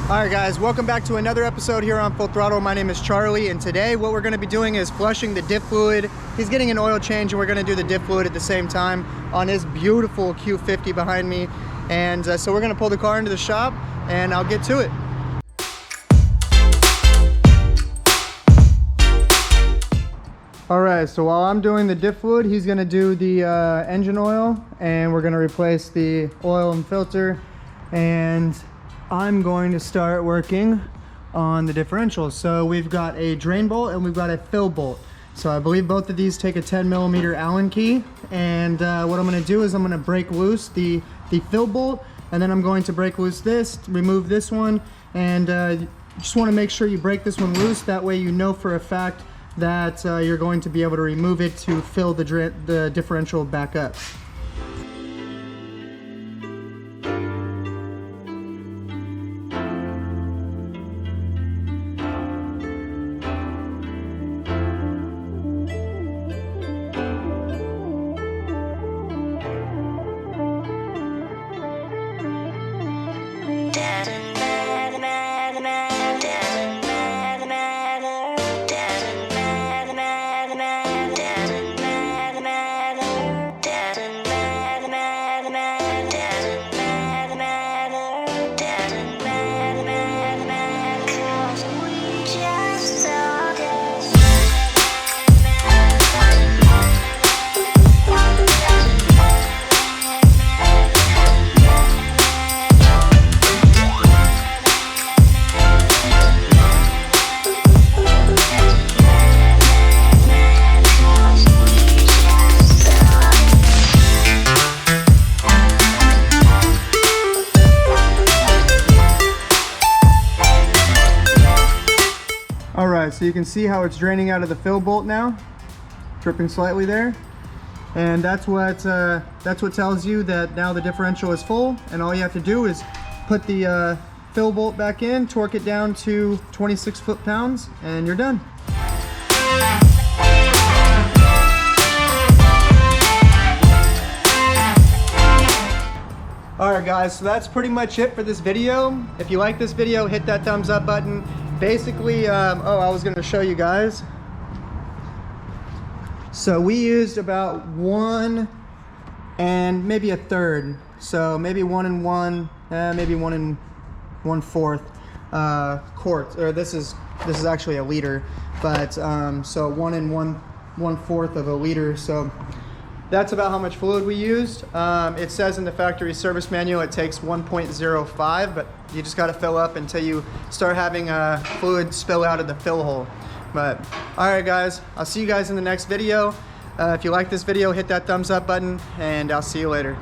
Alright guys, welcome back to another episode here on Full Throttle. My name is Charlie, and today what we're going to be doing is flushing the diff fluid. He's getting an oil change, and we're going to do the diff fluid at the same time on his beautiful Q50 behind me. And so we're going to pull the car into the shop, and I'll get to it. Alright, so while I'm doing the diff fluid, he's going to do the engine oil, and we're going to replace the oil and filter, and I'm going to start working on the differential. So we've got a drain bolt and we've got a fill bolt. So I believe both of these take a 10mm Allen key, and what I'm going to do is I'm going to break loose the fill bolt, and then I'm going to break loose this, remove this one, and just want to make sure you break this one loose. That way you know for a fact that you're going to be able to remove it to fill the differential back up. Alright, so you can see how it's draining out of the fill bolt now, dripping slightly there, and that's what tells you that now the differential is full, and all you have to do is put the fill bolt back in, torque it down to 26 foot-pounds, and you're done. Alright guys, so that's pretty much it for this video. If you like this video, hit that thumbs up button. Basically, oh, I was going to show you guys. So we used about 1 and maybe a third. So maybe 1 and 1, maybe 1 and 1/4 quarts. Or this is actually a liter, but so 1 and 1/4 of a liter. So that's about how much fluid we used. It says in the factory service manual it takes 1.05, but you just got to fill up until you start having fluid spill out of the fill hole. But alright guys, I'll see you guys in the next video. If you like this video, hit that thumbs up button, and I'll see you later.